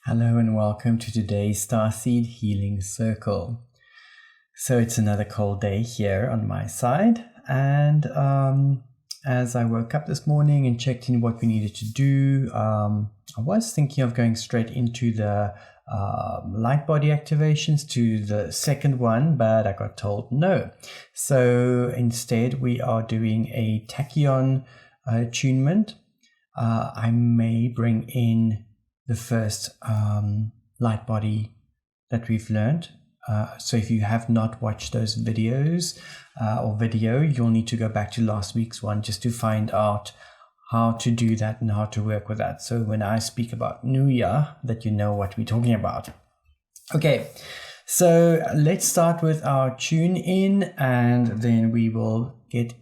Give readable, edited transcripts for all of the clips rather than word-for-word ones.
Hello and welcome to today's Starseed Healing Circle. So it's another cold day here on my side, and as I woke up this morning and checked in what we needed to do, I was thinking of going straight into the light body activations to the second one, but I got told no. So instead we are doing a Tachyon Attunement. I may bring in the first light body that we've learned. So if you have not watched those videos or video, you'll need to go back to last week's one just to find out how to do that and how to work with that. So when I speak about New Year, that you know what we're talking about. Okay, so let's start with our tune in, and then we will get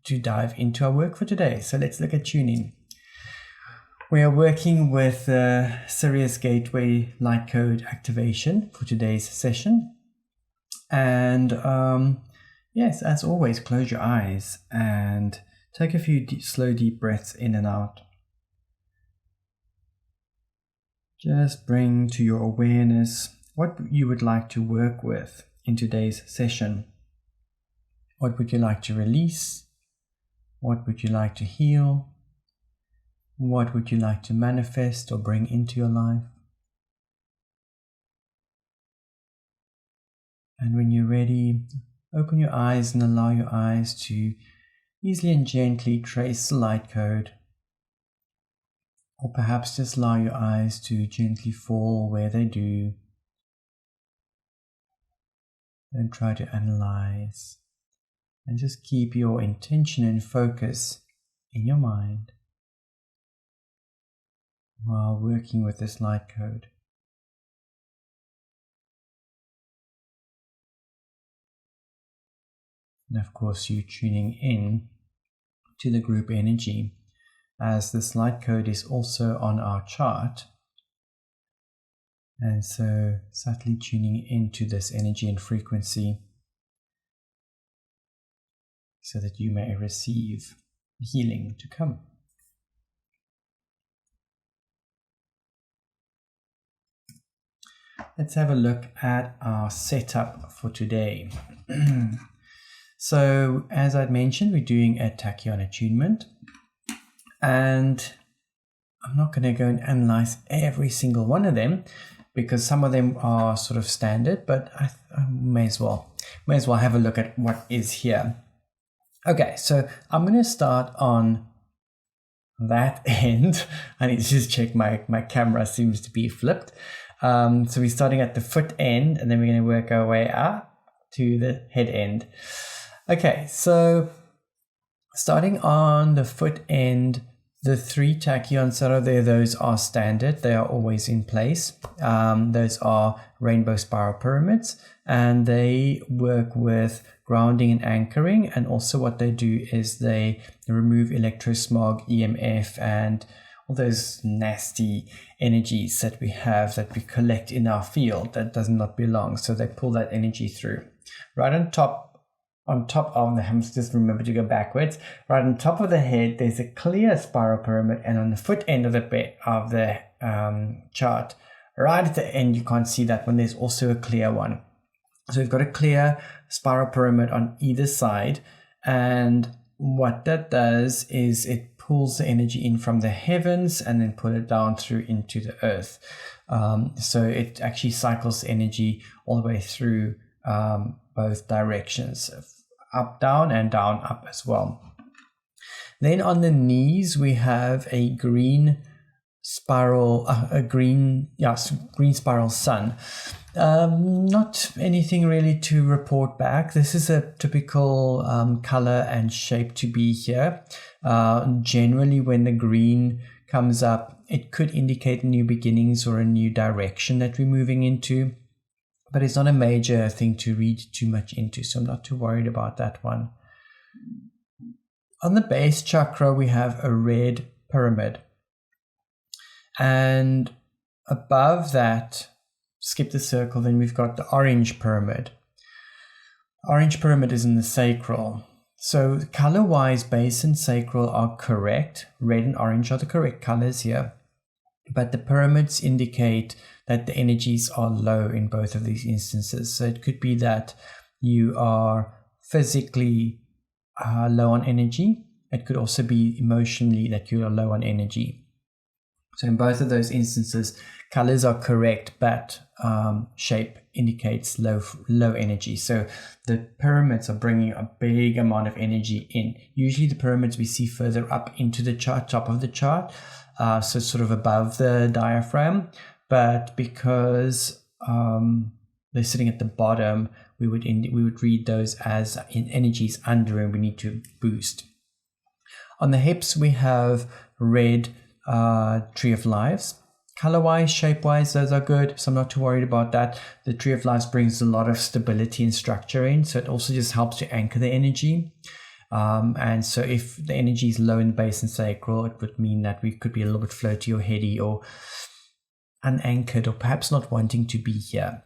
to dive into our work for today. So let's look at tune in. We are working with the Sirius Gateway Lightcode activation for today's session. And yes, as always, close your eyes and take a few slow, deep breaths in and out. Just bring to your awareness what you would like to work with in today's session. What would you like to release? What would you like to heal? What would you like to manifest or bring into your life? And when you're ready, open your eyes and allow your eyes to easily and gently trace the light code. Or perhaps just allow your eyes to gently fall where they do. Don't try to analyze. And just keep your intention and focus in your mind while working with this light code. And of course, you tuning in to the group energy, as this light code is also on our chart. And so subtly tuning into this energy and frequency so that you may receive healing to come. Let's have a look at our setup for today. So, as I'd mentioned, we're doing a Tachyon Attunement, and I'm not going to go and analyze every single one of them because some of them are sort of standard, but I may as well have a look at what is here. Okay, so I'm going to start on that end. I need to just check my camera seems to be flipped. So we're starting at the foot end, and then we're going to work our way up to the head end. Okay, so starting on the foot end, the 3 tachyons that are there, those are standard. They are always in place. Those are rainbow spiral pyramids, and they work with grounding and anchoring. And also what they do is they remove electrosmog, EMF, and all those nasty energies that we have, that we collect in our field that does not belong. So they pull that energy through. Right on top of the, I must just remember to go backwards. Right on top of the head, there's a clear spiral pyramid, and on the foot end of the chart, right at the end, you can't see that one. There's also a clear one. So we've got a clear spiral pyramid on either side, and what that does is it pulls the energy in from the heavens and then pull it down through into the earth. So it actually cycles energy all the way through both directions, up, down, and down, up as well. Then on the knees, we have a green spiral, green spiral sun. Not anything really to report back. This is a typical color and shape to be here. Generally, when the green comes up, it could indicate new beginnings or a new direction that we're moving into, but it's not a major thing to read too much into, so I'm not too worried about that one. On the base chakra, we have a red pyramid, and above that, skip the circle, then we've got the orange pyramid. Orange pyramid is in the sacral. So color-wise, base and sacral are correct. Red and orange are the correct colors here. but the pyramids indicate that the energies are low in both of these instances. So it could be that you are physically low on energy. It could also be emotionally that you are low on energy. So in both of those instances, colors are correct, but shape indicates low energy. So the pyramids are bringing a big amount of energy in. Usually the pyramids we see further up into the chart, top of the chart, so sort of above the diaphragm. But because they're sitting at the bottom, we would read those as in energies under, and we need to boost. On the hips, we have red Tree of Lives. Color-wise, shape-wise, those are good, so I'm not too worried about that. The Tree of Lives brings a lot of stability and structure in, so it also just helps to anchor the energy. And so if the energy is low in the base and sacral, it would mean that we could be a little bit floaty or heady or unanchored, or perhaps not wanting to be here.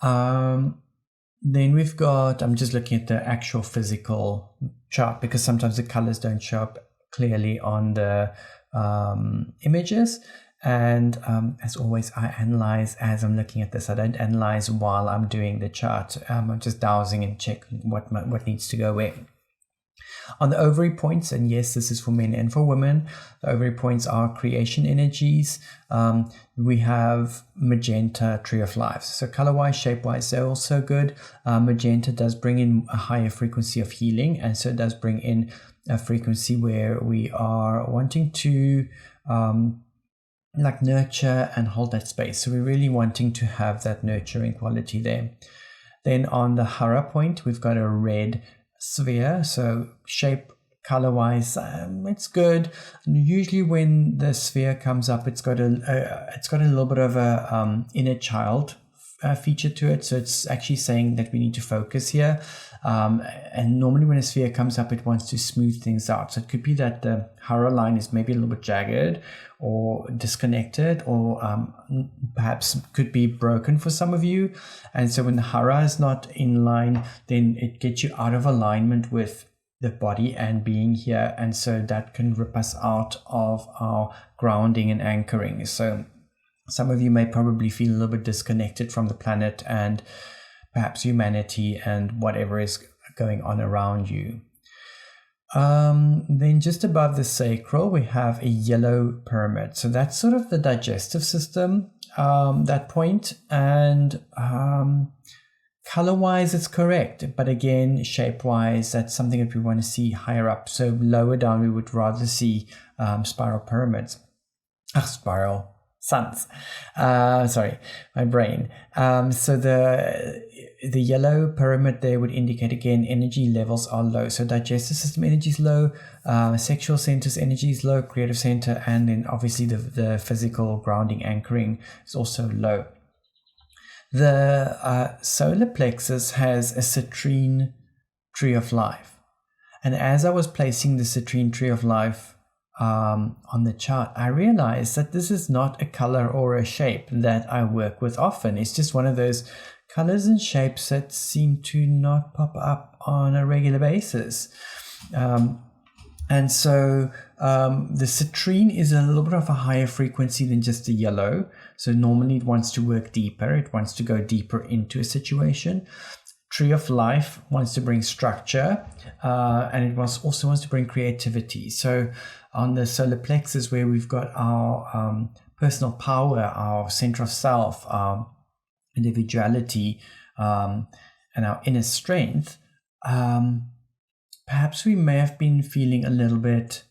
Then we've got, I'm just looking at the actual physical chart because sometimes the colors don't show up clearly on the images. And as always, I analyze as I'm looking at this. I don't analyze while I'm doing the chart. I'm just dowsing and checking what needs to go where. On the ovary points, and yes, this is for men and for women, the ovary points are creation energies. We have magenta, Tree of Lives. So color-wise, shape-wise, they're also good. Magenta does bring in a higher frequency of healing, and so it does bring in a frequency where we are wanting to like nurture and hold that space. So we're really wanting to have that nurturing quality there. Then on the Hara point, we've got a red sphere. So shape, color wise, it's good. And usually when the sphere comes up, it's got a little bit of a inner child feature to it. So it's actually saying that we need to focus here. And normally when a sphere comes up, it wants to smooth things out. So it could be that the Hara line is maybe a little bit jagged or disconnected, or perhaps could be broken for some of you. And so when the Hara is not in line, then it gets you out of alignment with the body and being here. And so that can rip us out of our grounding and anchoring. So some of you may probably feel a little bit disconnected from the planet and perhaps humanity and whatever is going on around you. Then just above the sacral, we have a yellow pyramid. So that's sort of the digestive system, that point. And color-wise, it's correct. But again, shape-wise, that's something that we want to see higher up. So lower down, we would rather see spiral pyramids. Spiral suns. Sorry, my brain. So the yellow pyramid there would indicate, again, energy levels are low. So digestive system energy is low, sexual centers energy is low, creative center, and then obviously the physical grounding anchoring is also low. The solar plexus has a citrine Tree of Life. And as I was placing the citrine Tree of Life on the chart, I realized that this is not a color or a shape that I work with often. It's just one of those colors and shapes that seem to not pop up on a regular basis. And so the citrine is a little bit of a higher frequency than just the yellow. So normally it wants to work deeper. It wants to go deeper into a situation. Tree of Life wants to bring structure, and it also wants to bring creativity. So on the solar plexus, where we've got our personal power, our center of self, our individuality, and our inner strength, perhaps we may have been feeling a little bit,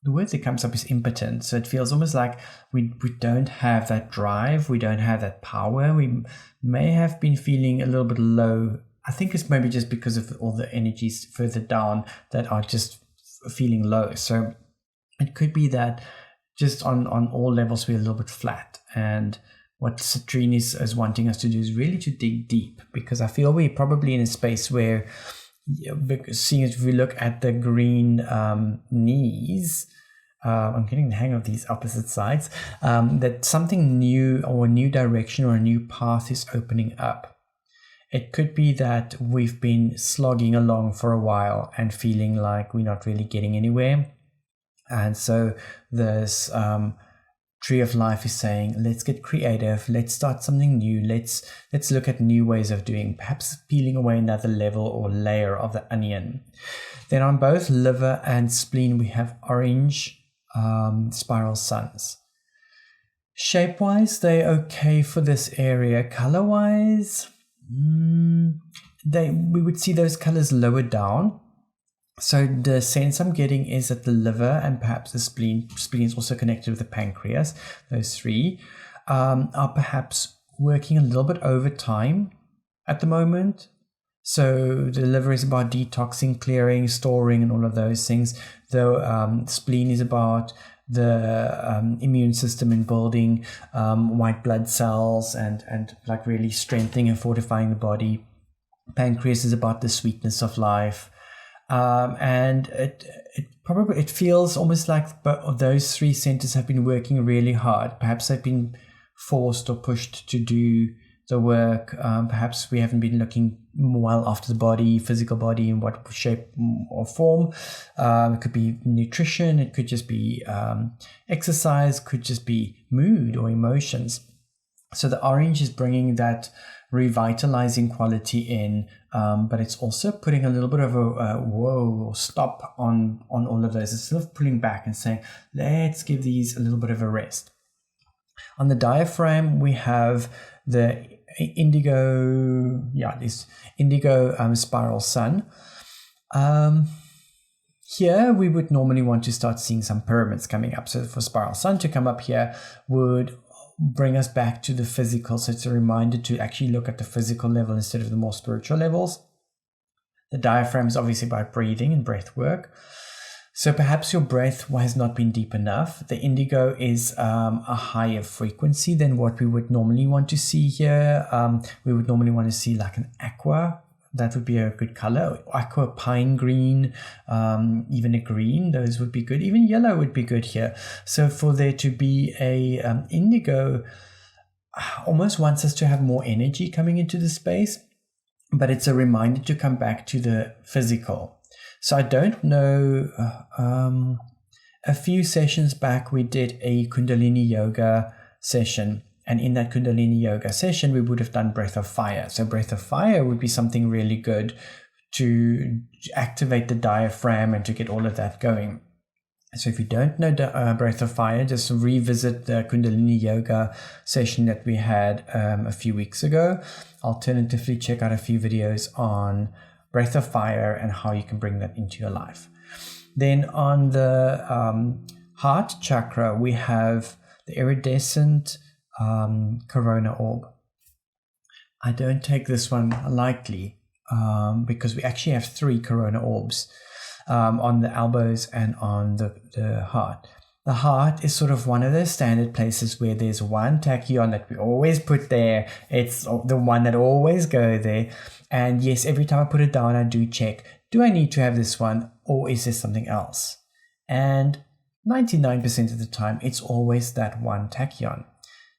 the word that comes up is impotent. So it feels almost like we don't have that drive, we don't have that power. We may have been feeling a little bit low. I think it's maybe just because of all the energies further down that are just feeling low. So it could be that just on all levels we're a little bit flat. And what citrine is wanting us to do is really to dig deep, because I feel we're probably in a space where, seeing as we look at the green knees, I'm getting the hang of these opposite sides, that something new or a new direction or a new path is opening up. It could be that we've been slogging along for a while and feeling like we're not really getting anywhere. And so this Tree of Life is saying, let's get creative, let's start something new, let's look at new ways of doing, perhaps peeling away another level or layer of the onion. Then on both liver and spleen, we have orange spiral suns. Shape-wise, they're okay for this area. Color-wise, we would see those colors lower down. So the sense I'm getting is that the liver and perhaps the spleen is also connected with the pancreas, those three, are perhaps working a little bit over time at the moment. So the liver is about detoxing, clearing, storing, and all of those things. Though spleen is about the immune system and building white blood cells and like really strengthening and fortifying the body. Pancreas is about the sweetness of life. And it feels almost like those three centers have been working really hard. Perhaps they've been forced or pushed to do the work. Perhaps we haven't been looking well after the body, physical body, in what shape or form. It could be nutrition, it could just be exercise, could just be mood or emotions. So the orange is bringing that revitalizing quality in, but it's also putting a little bit of a stop on all of those. It's sort of pulling back and saying, let's give these a little bit of a rest. On the diaphragm, we have the this indigo spiral sun. Here we would normally want to start seeing some pyramids coming up. So for spiral sun to come up here would bring us back to the physical. So it's a reminder to actually look at the physical level instead of the more spiritual levels. The diaphragm is obviously about breathing and breath work. So perhaps your breath has not been deep enough. The indigo is a higher frequency than what we would normally want to see here. We would normally want to see like an aqua. That would be a good color. Aqua, pine green, even a green, those would be good. Even yellow would be good here. So for there to be a indigo, almost wants us to have more energy coming into the space, but it's a reminder to come back to the physical. So I don't know, a few sessions back we did a Kundalini yoga session. And in that Kundalini yoga session, we would have done breath of fire. So breath of fire would be something really good to activate the diaphragm and to get all of that going. So if you don't know breath of fire, just revisit the Kundalini yoga session that we had a few weeks ago. Alternatively, check out a few videos on breath of fire and how you can bring that into your life. Then on the heart chakra, we have the iridescent corona orb. I don't take this one lightly because we actually have 3 corona orbs on the elbows and on the heart. The heart is sort of one of those standard places where there's one tachyon that we always put there. It's the one that always go there. And yes, every time I put it down, I do check, do I need to have this one or is there something else? And 99% of the time, it's always that one tachyon.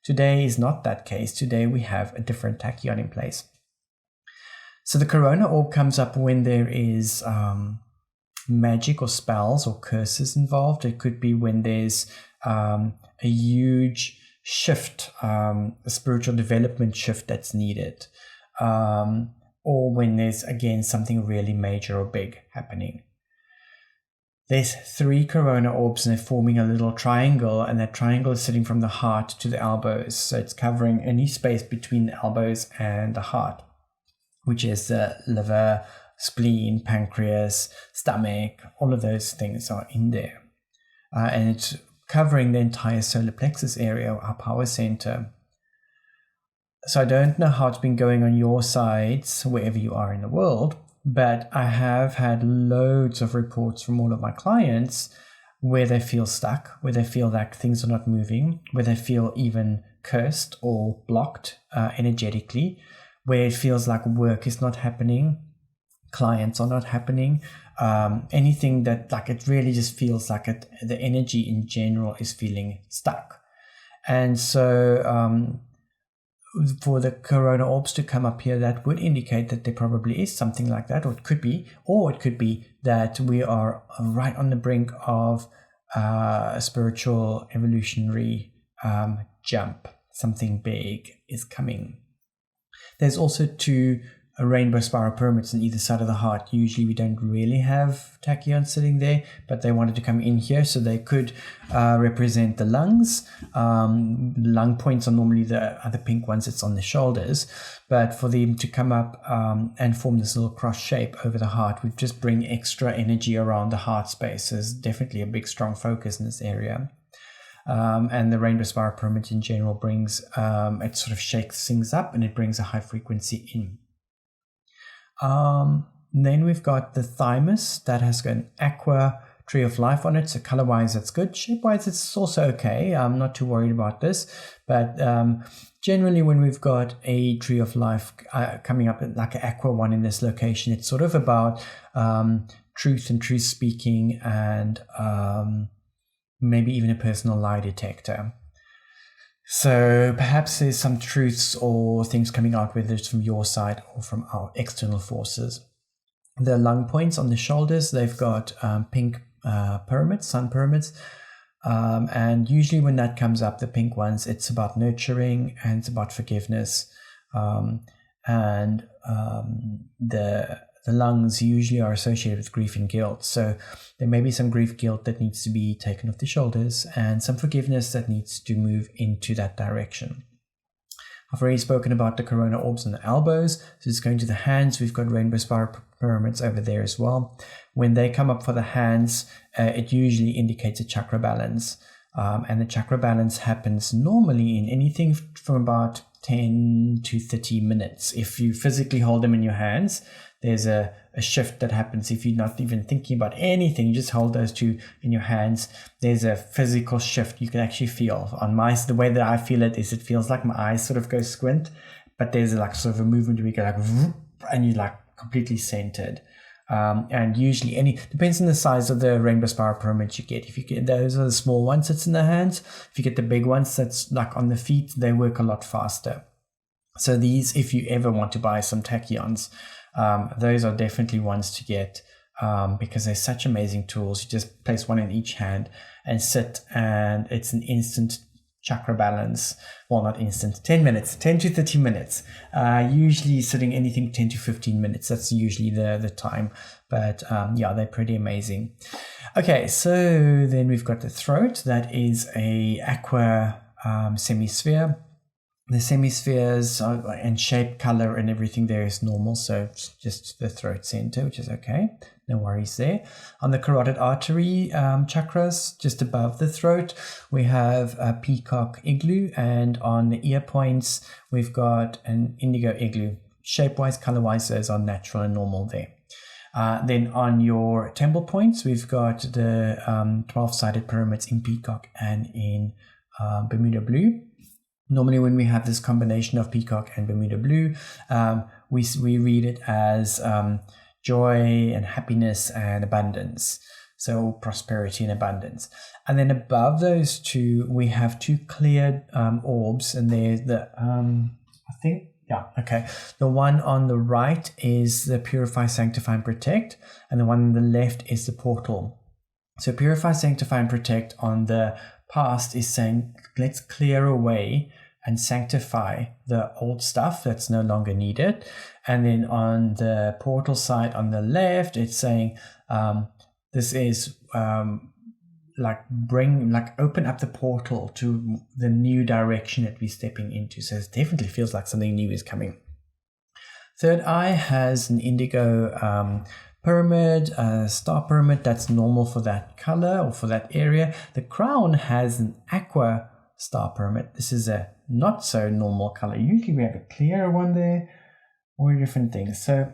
Today is not that case. Today we have a different tachyon in place. So the corona orb comes up when there is magic or spells or curses involved. It could be when there's a huge shift, a spiritual development shift that's needed, or when there's, again, something really major or big happening. There's 3 corona orbs and they're forming a little triangle, and that triangle is sitting from the heart to the elbows. So it's covering any space between the elbows and the heart, which is the liver, spleen, pancreas, stomach, all of those things are in there. And it's covering the entire solar plexus area, our power center. So I don't know how it's been going on your sides, wherever you are in the world, but I have had loads of reports from all of my clients where they feel stuck, where they feel like things are not moving, where they feel even cursed or blocked energetically, where it feels like work is not happening, clients are not happening, anything that, like, it really just feels like the energy in general is feeling stuck. And so for the corona orbs to come up here, that would indicate that there probably is something like that, or it could be that we are right on the brink of spiritual evolutionary jump. Something big is coming. There's also 2 rainbow spiral pyramids on either side of the heart. Usually we don't really have tachyons sitting there, but they wanted to come in here so they could represent the lungs. Lung points are normally the other pink ones, it's on the shoulders, but for them to come up and form this little cross shape over the heart would just bring extra energy around the heart space. So there's definitely a big strong focus in this area. And the rainbow spiral pyramid in general brings, it sort of shakes things up and it brings a high frequency in. Then we've got the thymus that has got an aqua tree of life on it. So color-wise, that's good. Shape-wise, it's also okay. I'm not too worried about this. But generally, when we've got a tree of life coming up like an aqua one in this location, it's sort of about truth and truth speaking and maybe even a personal lie detector. So perhaps there's some truths or things coming out, whether it's from your side or from our external forces. The lung points on the shoulders, they've got pink pyramids, sun pyramids. And usually when that comes up, the pink ones, it's about nurturing and it's about forgiveness. The lungs usually are associated with grief and guilt. So there may be some grief, guilt that needs to be taken off the shoulders and some forgiveness that needs to move into that direction. I've already spoken about the corona orbs on the elbows. So it's going to the hands. We've got rainbow spiral pyramids over there as well. When they come up for the hands, it usually indicates a chakra balance. And the chakra balance happens normally in anything from about 10 to 30 minutes. If you physically hold them in your hands, there's a shift that happens. If you're not even thinking about anything, you just hold those 2 in your hands, there's a physical shift you can actually feel. On the way that I feel it is, it feels like my eyes sort of go squint, but there's like sort of a movement where you go like, and you're like completely centered. And usually depends on the size of the rainbow spiral pyramids you get. If you get those are the small ones that's in the hands. If you get the big ones that's like on the feet, they work a lot faster. So these, if you ever want to buy some tachyons, those are definitely ones to get because they're such amazing tools. You just place one in each hand and sit, and it's an instant chakra balance. Well, not instant, 10 minutes, 10 to 30 minutes. Usually sitting anything 10 to 15 minutes. That's usually the time. But yeah, they're pretty amazing. Okay, so then we've got the throat. That is a aqua semisphere. The semispheres and shape, color, and everything there is normal. So it's just the throat center, which is okay. No worries there. On the carotid artery chakras, just above the throat, we have a peacock igloo. And on the ear points, we've got an indigo igloo. Shape-wise, color-wise, those are natural and normal there. Then on your temple points, we've got the 12-sided pyramids in peacock and in Bermuda blue. Normally when we have this combination of peacock and Bermuda blue, we read it as joy and happiness and abundance. So prosperity and abundance. And then above those 2, we have 2 clear orbs, and there's the, the one on the right is the Purify, Sanctify, and Protect, and the one on the left is the portal. So Purify, Sanctify, and Protect on the past is saying, let's clear away and sanctify the old stuff that's no longer needed. And then on the portal side on the left, it's saying this is open up the portal to the new direction that we're stepping into. So it definitely feels like something new is coming. Third eye has an indigo pyramid, star pyramid that's normal for that color or for that area. The crown has an aqua star pyramid. This is a not so normal color. Usually we have a clearer one there or different things. So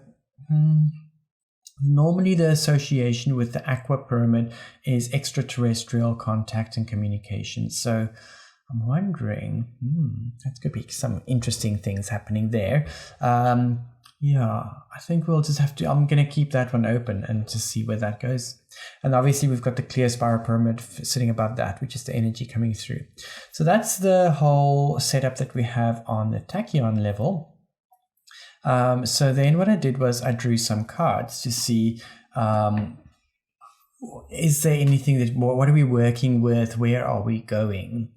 normally the association with the aqua pyramid is extraterrestrial contact and communication. So I'm wondering, that could be some interesting things happening there. Yeah, I think we'll just have to, I'm going to keep that one open and just see where that goes. And obviously we've got the clear spiral pyramid sitting above that, which is the energy coming through. So that's the whole setup that we have on the tachyon level. So then what I did was I drew some cards to see is there anything that, what are we working with? Where are we going?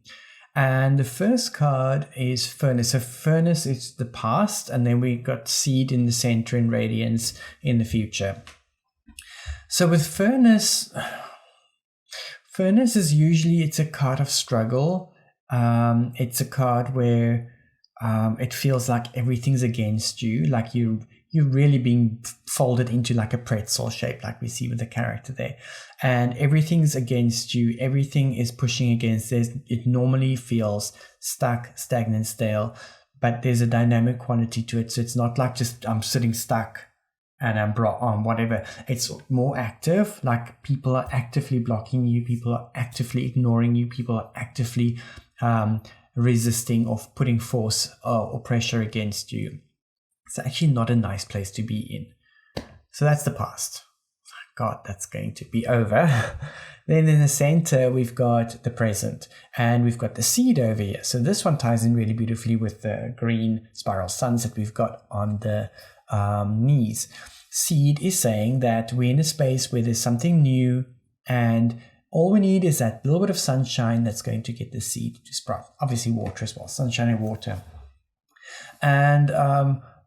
And the first card is Furnace. So Furnace is the past, and then we got Seed in the center and Radiance in the future. So with Furnace is usually, it's a card of struggle. It's a card where it feels like everything's against you, like you're really being folded into like a pretzel shape, like we see with the character there, and everything's against you, everything is pushing against this. It normally feels stuck, stagnant, stale, but there's a dynamic quality to it. So it's not like just I'm sitting stuck and I'm whatever. It's more active, like people are actively blocking you, people are actively ignoring you, people are actively resisting or putting force or pressure against you. It's actually not a nice place to be in. So that's the past. God, that's going to be over. Then in the center, we've got the present, and we've got the Seed over here. So this one ties in really beautifully with the green spiral suns that we've got on the knees. Seed is saying that we're in a space where there's something new, and all we need is that little bit of sunshine that's going to get the seed to sprout. Obviously water as well, sunshine and water. And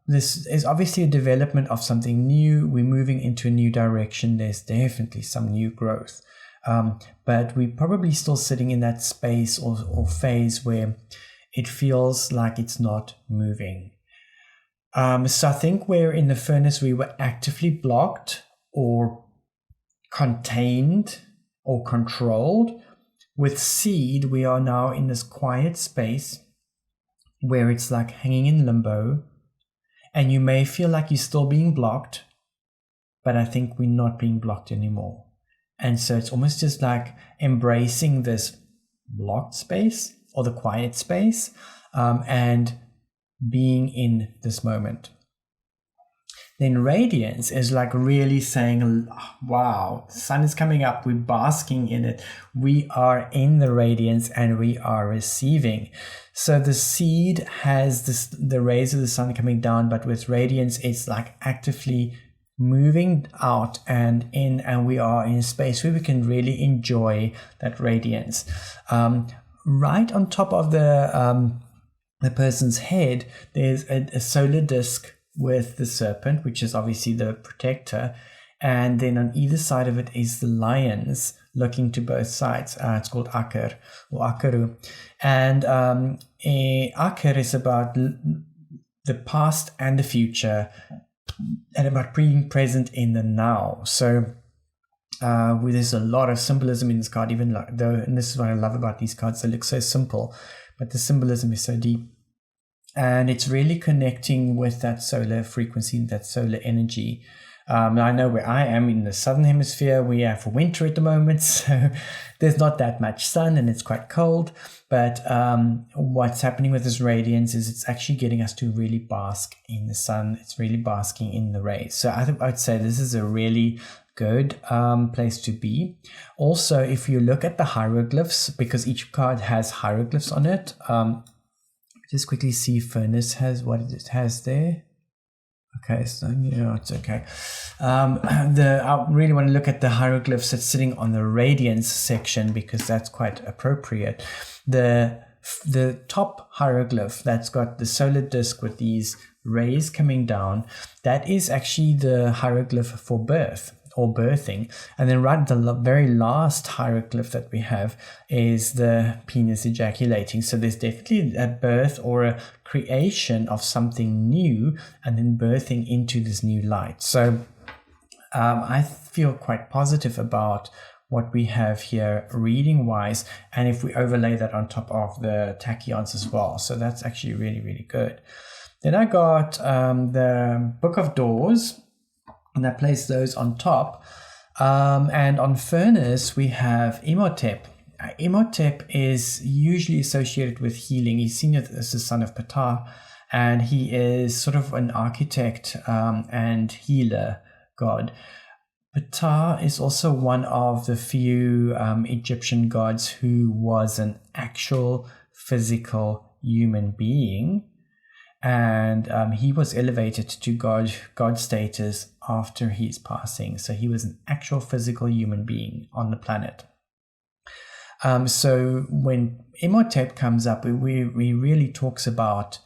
this is obviously a development of something new. We're moving into a new direction. There's definitely some new growth. But we're probably still sitting in that space or phase where it feels like it's not moving. So I think where in the Furnace we were actively blocked or contained or controlled, with Seed we are now in this quiet space where it's like hanging in limbo, and you may feel like you're still being blocked, but I think we're not being blocked anymore. And so it's almost just like embracing this blocked space or the quiet space, and being in this moment. Then Radiance is like really saying, wow, the sun is coming up, we're basking in it, we are in the radiance and we are receiving. So the Seed has the rays of the sun coming down, but with Radiance it's like actively moving out and in, and we are in a space where we can really enjoy that radiance. Right on top of the person's head, there's a solar disk with the serpent, which is obviously the protector, and then on either side of it is the lions looking to both sides. It's called Akar or Akaru, and Akar is about the past and the future, and about being present in the now. So there's a lot of symbolism in this card, even though, and this is what I love about these cards, they look so simple, but the symbolism is so deep. And it's really connecting with that solar frequency, that solar energy. I know where I am in the southern hemisphere, we have winter at the moment, so there's not that much sun and it's quite cold. But what's happening with this radiance is it's actually getting us to really bask in the sun. It's really basking in the rays. So I'd say this is a really good place to be. Also, if you look at the hieroglyphs, because each card has hieroglyphs on it, just quickly see Furnace has what it has there. Okay, so it's okay. I really want to look at the hieroglyphs that's sitting on the Radiance section, because that's quite appropriate. The top hieroglyph that's got the solar disk with these rays coming down, that is actually the hieroglyph for birth or birthing. And then right the very last hieroglyph that we have is the penis ejaculating. So there's definitely a birth or a creation of something new and then birthing into this new light. So I feel quite positive about what we have here reading wise, and if we overlay that on top of the tachyons as well. So that's actually really, really good. Then I got the Book of Doors, and I placed those on top. And on Furnace, we have Imhotep. Imhotep is usually associated with healing. He's seen as the son of Ptah, and he is sort of an architect and healer god. Ptah is also one of the few Egyptian gods who was an actual physical human being. and he was elevated to God status after his passing. So he was an actual physical human being on the planet. So when Imhotep comes up, we really talks about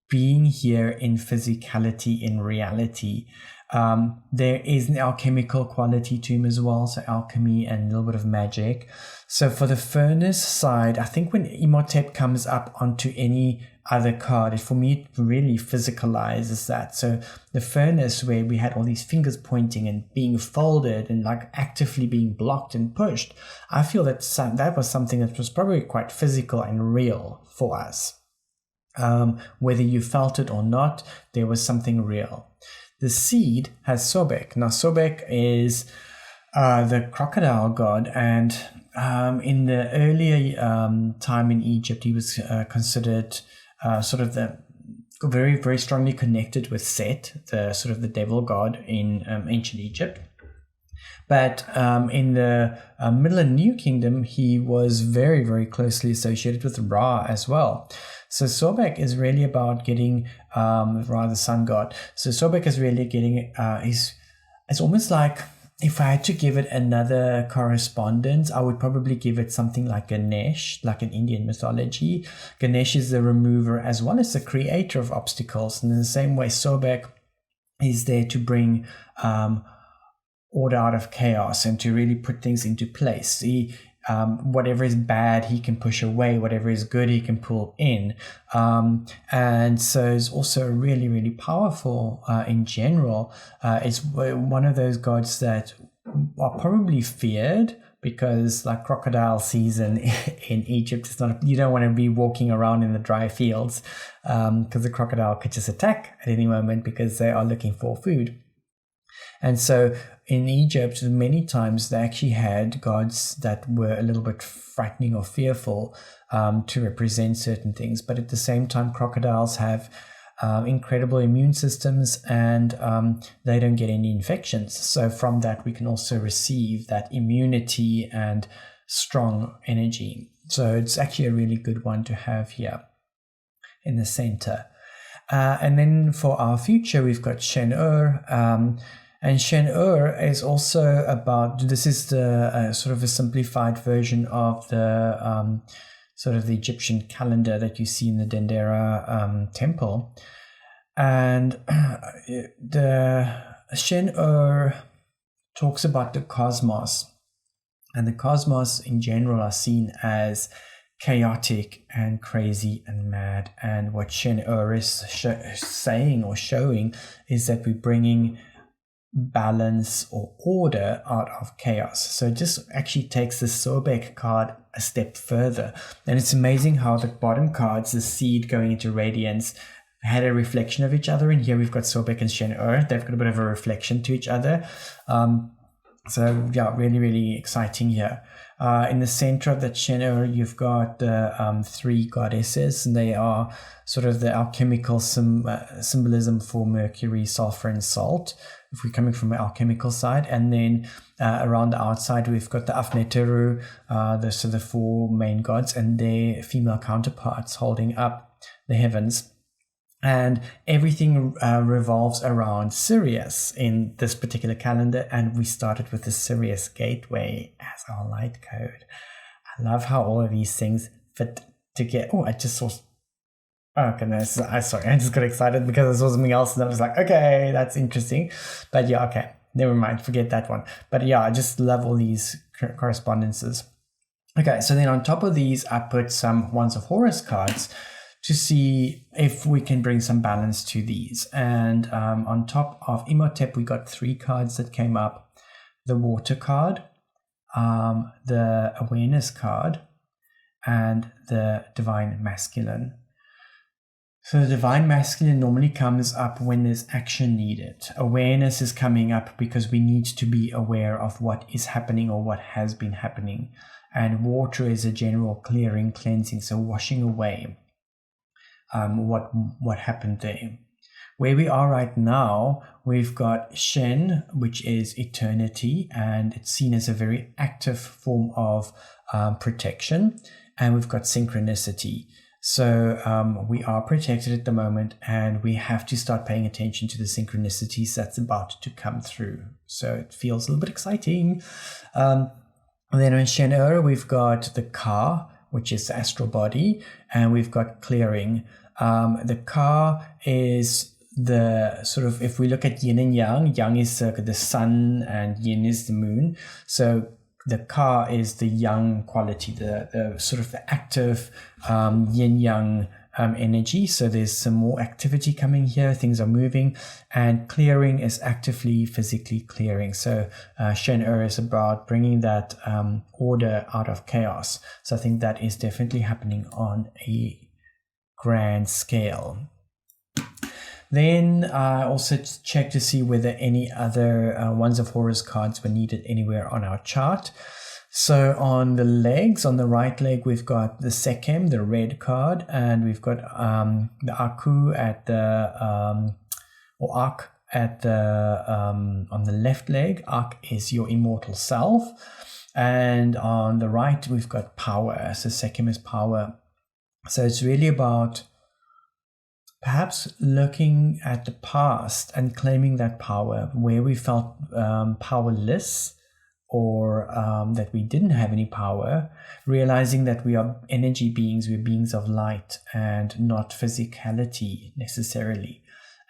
being here in physicality, in reality. There is an alchemical quality to him as well, so alchemy and a little bit of magic. So for the furnace side, I think when Imhotep comes up onto any other card, for me it really physicalizes that. So the furnace, where we had all these fingers pointing and being folded and like actively being blocked and pushed, I feel that that was something that was probably quite physical and real for us. Whether you felt it or not, there was something real. The seed has Sobek. Now Sobek is the crocodile god, and in the earlier time in Egypt, he was considered sort of the very, very strongly connected with Set, the sort of the devil god in ancient Egypt. But in the Middle and New Kingdom, he was very, very closely associated with Ra as well. So Sobek is really about getting Ra, the sun god. So Sobek is really getting it's almost like, if I had to give it another correspondence, I would probably give it something like Ganesh, like in Indian mythology. Ganesh is the remover as well as the creator of obstacles. And in the same way, Sobek is there to bring order out of chaos and to really put things into place. Whatever is bad, he can push away. Whatever is good, he can pull in. And so it's also really, really powerful in general. It's one of those gods that are probably feared, because like crocodile season in Egypt, it's not, you don't want to be walking around in the dry fields because the crocodile could just attack at any moment because they are looking for food. And so in Egypt, many times they actually had gods that were a little bit frightening or fearful to represent certain things. But at the same time, crocodiles have incredible immune systems, and they don't get any infections. So from that, we can also receive that immunity and strong energy. So it's actually a really good one to have here in the center. And then for our future, we've got Shen-Ur. And Shen-Ur is also about, this is the sort of a simplified version of the sort of the Egyptian calendar that you see in the Dendera temple. And the Shen-Ur talks about the cosmos. And the cosmos in general are seen as chaotic and crazy and mad. And what Shen-Ur is saying or showing is that we're bringing balance or order out of chaos. So it just actually takes the Sobek card a step further. And it's amazing how the bottom cards, the seed going into Radiance, had a reflection of each other. And here we've got Sobek and Shen-Ur. They've got a bit of a reflection to each other. So yeah, really, really exciting here. In the center of that Shen-Ur, you've got the three goddesses, and they are sort of the alchemical symbolism for Mercury, sulfur, and salt, if we're coming from an alchemical side. And then around the outside, we've got the Afneteru, the four main gods, and their female counterparts holding up the heavens. And everything revolves around Sirius in this particular calendar. And we started with the Sirius Gateway as our light code. I love how all of these things fit together. Oh, I just saw... Oh, goodness. I just got excited because I saw something else. And I was like, okay, that's interesting. But yeah, okay. Never mind. Forget that one. But yeah, I just love all these correspondences. Okay, so then on top of these, I put some Wands of Horus cards to see if we can bring some balance to these. And on top of Imhotep, we got three cards that came up. The Water card, the Awareness card, and the Divine Masculine. So the Divine Masculine normally comes up when there's action needed. Awareness is coming up because we need to be aware of what is happening or what has been happening. And water is a general clearing, cleansing, so washing away what happened there. Where we are right now, we've got Shen, which is eternity, and it's seen as a very active form of protection. And we've got synchronicity. So we are protected at the moment, and we have to start paying attention to the synchronicities that's about to come through. So it feels a little bit exciting. And then on Shen-Er, we've got the Ka, which is the astral body, and we've got clearing. The Ka is the sort of, if we look at yin and yang is the sun and yin is the moon. So the Ka is the yang quality, the sort of the active yin yang energy. So there's some more activity coming here, things are moving, and clearing is actively physically clearing. So Shen-Er is about bringing that order out of chaos. So I think that is definitely happening on a grand scale. Then I also checked to see whether any other Wands of Horus cards were needed anywhere on our chart. So on the legs, on the right leg, we've got the Sekhem, the red card, and we've got the Aku at the, or Ak at the, on the left leg. Ak is your immortal self. And on the right, we've got power. So Sekhem is power. So it's really about perhaps looking at the past and claiming that power, where we felt powerless, or that we didn't have any power, realizing that we are energy beings, we're beings of light and not physicality necessarily.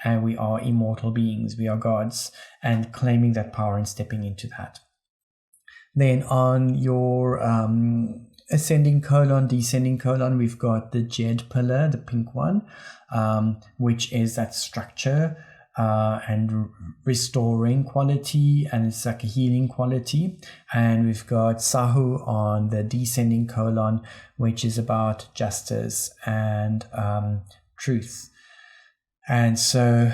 And we are immortal beings, we are gods, and claiming that power and stepping into that. Then on your ascending colon, descending colon, we've got the Jed pillar, the pink one, which is that structure and restoring quality, and it's like a healing quality. And we've got Sahu on the descending colon, which is about justice and truth. And so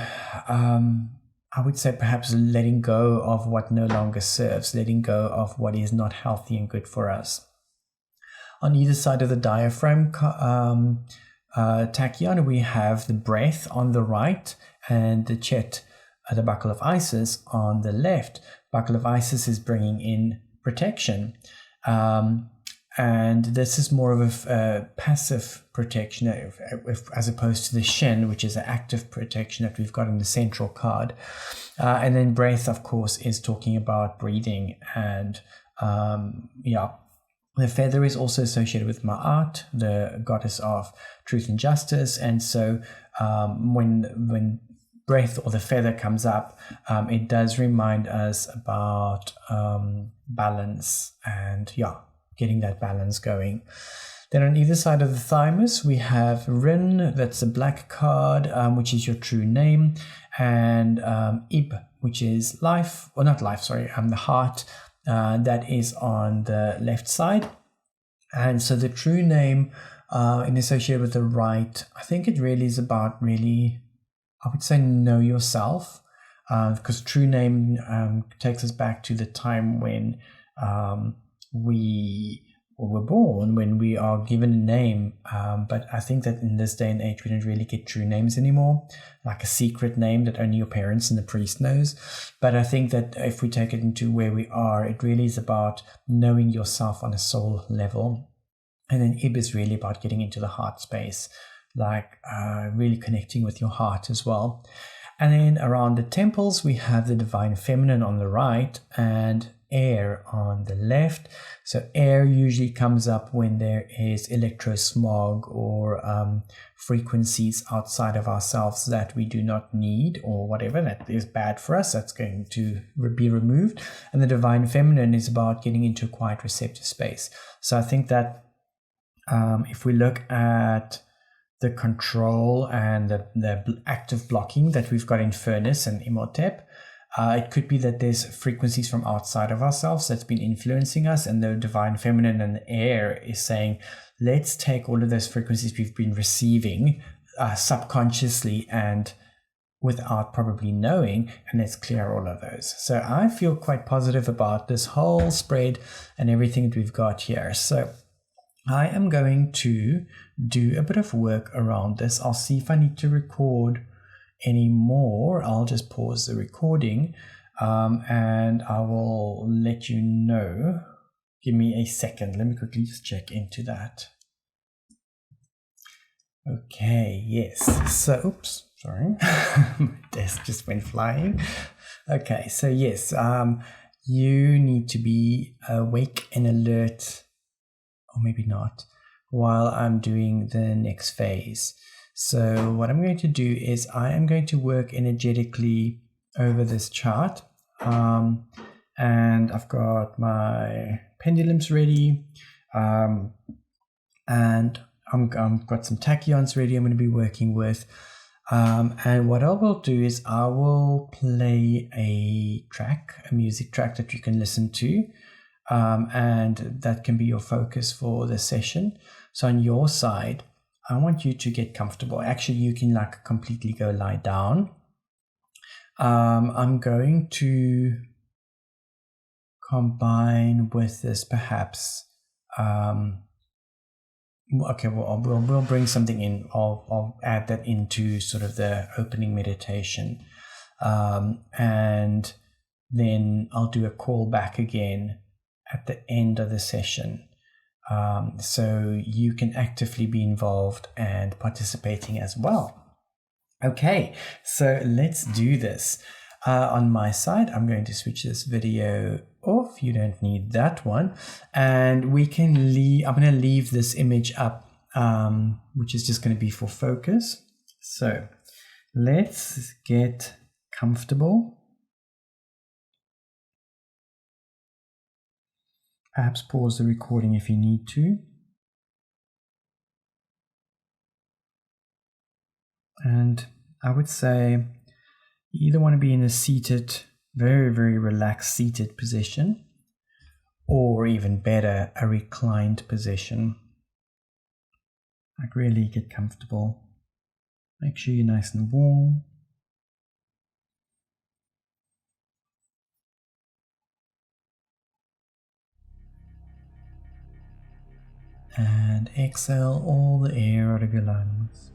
I would say perhaps letting go of what no longer serves, letting go of what is not healthy and good for us. On either side of the diaphragm tachyon, we have the breath on the right and the Chet, the buckle of Isis, on the left. Buckle of Isis is bringing in protection. And this is more of a passive protection as opposed to the Shen, which is an active protection that we've got in the central card. And then breath, of course, is talking about breathing. And the feather is also associated with Ma'at, the goddess of truth and justice. And so when breath or the feather comes up, it does remind us about balance and getting that balance going. Then on either side of the thymus, we have Rin, that's a black card, which is your true name, and Ib, which is life, or not life, sorry, the heart, that is on the left side. And so the true name in associated with the right, I think it really is about I would say know yourself, because true name takes us back to the time when we were born, when we are given a name. But I think that in this day and age, we don't really get true names anymore, like a secret name that only your parents and the priest knows. But I think that if we take it into where we are, it really is about knowing yourself on a soul level. And then Ib is really about getting into the heart space, like really connecting with your heart as well. And then around the temples, we have the divine feminine on the right and air on the left. So air usually comes up when there is electrosmog or frequencies outside of ourselves that we do not need, or whatever that is bad for us, that's going to be removed. And the divine feminine is about getting into a quiet receptive space. So I think that if we look at the control and the active blocking that we've got in Furnace and Imhotep, it could be that there's frequencies from outside of ourselves that's been influencing us, and the divine feminine and the air is saying, let's take all of those frequencies we've been receiving subconsciously and without probably knowing, and let's clear all of those. So I feel quite positive about this whole spread and everything that we've got here. So I am going to do a bit of work around this. I'll see if I need to record any more. I'll just pause the recording and I will let you know. Give me a second. Let me quickly just check into that. Okay, yes. So, oops, sorry. My desk just went flying. Okay, so yes, you need to be awake and alert, or maybe not, while I'm doing the next phase. So what I'm going to do is I am going to work energetically over this chart. And I've got my pendulums ready. And I've got some tachyons ready I'm going to be working with. And what I will do is I will play a music track that you can listen to. And that can be your focus for the session. So on your side, I want you to get comfortable. Actually, you can like completely go lie down. I'm going to combine with this perhaps. Okay, well, we'll bring something in. I'll add that into sort of the opening meditation. And then I'll do a call back again at the end of the session. So you can actively be involved and participating as well. Okay, so let's do this. On my side, I'm going to switch this video off. You don't need that one. And we can leave, I'm going to leave this image up, which is just going to be for focus. So let's get comfortable. Perhaps pause the recording if you need to. And I would say you either want to be in a seated, very, very relaxed seated position, or even better, a reclined position. Like really get comfortable. Make sure you're nice and warm. And exhale all the air out of your lungs.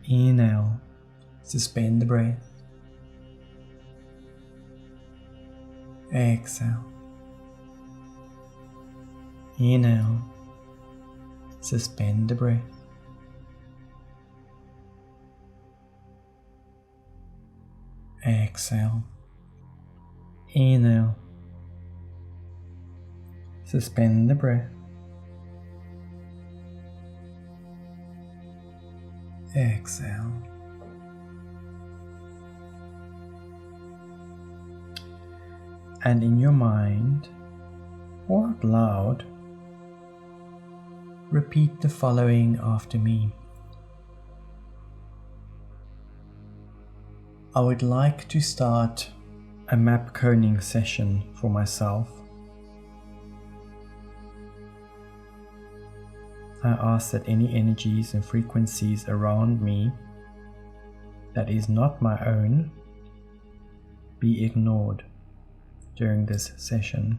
Inhale, suspend the breath. Exhale. Inhale, suspend the breath. Exhale. Inhale, suspend the breath. Exhale. And in your mind, or out loud, repeat the following after me. I would like to start a map coning session for myself. I ask that any energies and frequencies around me that is not my own be ignored during this session.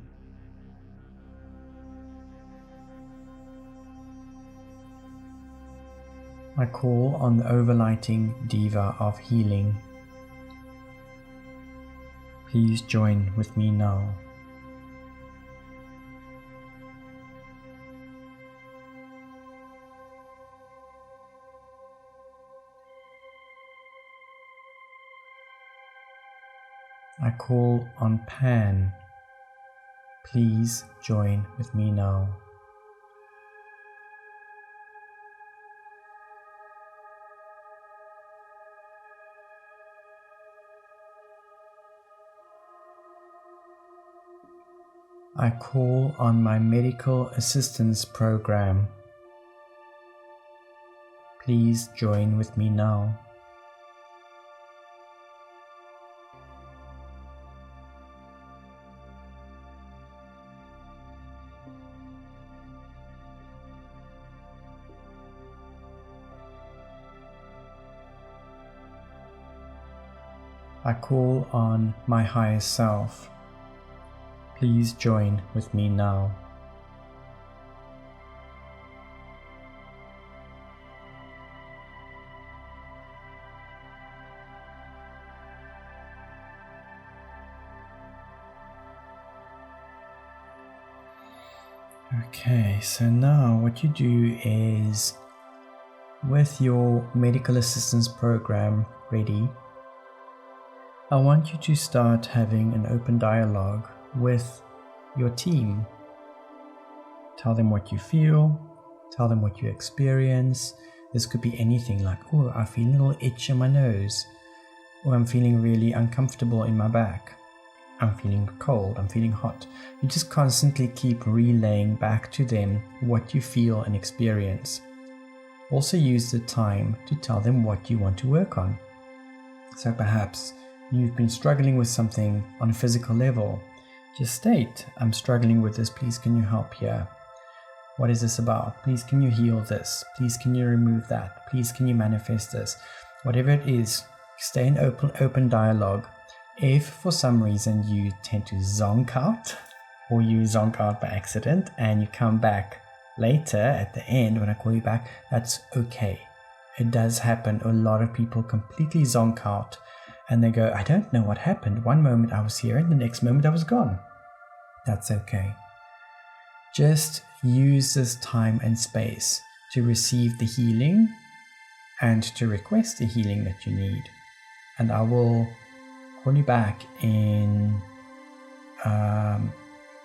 I call on the overlighting diva of healing. Please join with me now. I call on Pan. Please join with me now. I call on my medical assistance program. Please join with me now. I call on my higher self. Please join with me now. Okay, so now what you do is, with your medical assistance program ready, I want you to start having an open dialogue with your team. Tell them what you feel, tell them what you experience. This could be anything like, oh, I feel a little itch in my nose, or I'm feeling really uncomfortable in my back. I'm feeling cold, I'm feeling hot. You just constantly keep relaying back to them what you feel and experience. Also use the time to tell them what you want to work on. So perhaps you've been struggling with something on a physical level. Just state, I'm struggling with this, please can you help here? What is this about? Please can you heal this? Please can you remove that? Please can you manifest this? Whatever it is, stay in open dialogue. If for some reason you tend to zonk out, or you zonk out by accident and you come back later at the end when I call you back, that's okay. It does happen. A lot of people completely zonk out and they go, I don't know what happened. One moment I was here and the next moment I was gone. That's okay. Just use this time and space to receive the healing and to request the healing that you need. And I will call you back in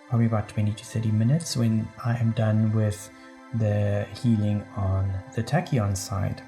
probably about 20 to 30 minutes when I am done with the healing on the Tachyon side.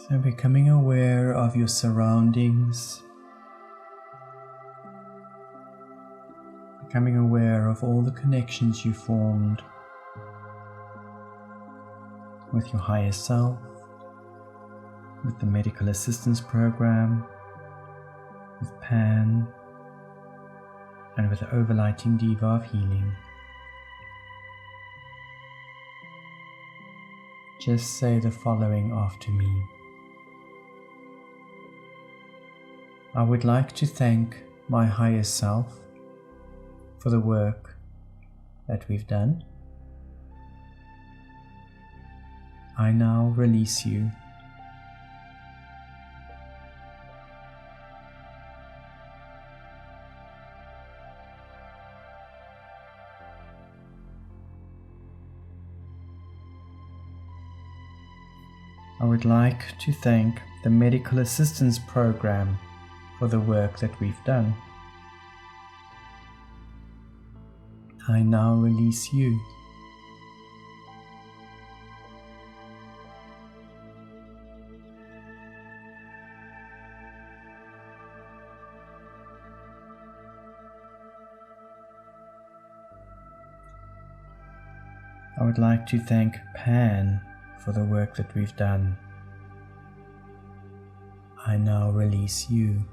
So becoming aware of your surroundings, becoming aware of all the connections you formed with your higher self, with the medical assistance program, with Pan, and with the overlighting diva of healing. Just say the following after me. I would like to thank my higher self for the work that we've done. I now release you. I would like to thank the Medical Assistance Program for the work that we've done. I now release you. I would like to thank Pan for the work that we've done. I now release you.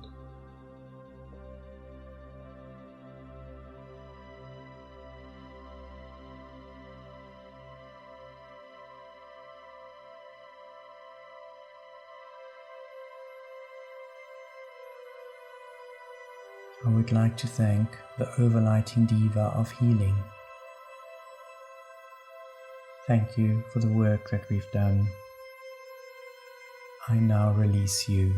I would like to thank the overlighting diva of healing. Thank you for the work that we've done. I now release you.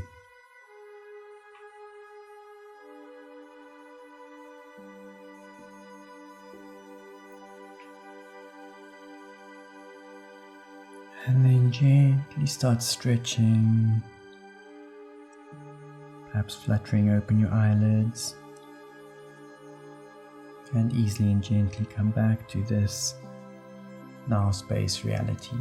And then gently start stretching, perhaps fluttering open your eyelids, and easily and gently come back to this now space reality.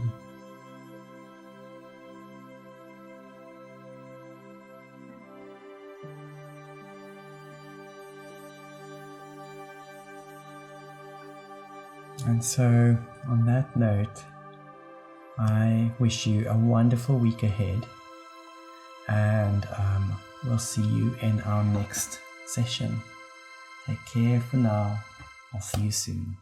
And so on that note, I wish you a wonderful week ahead, and we'll see you in our next session. Take care for now. I'll see you soon.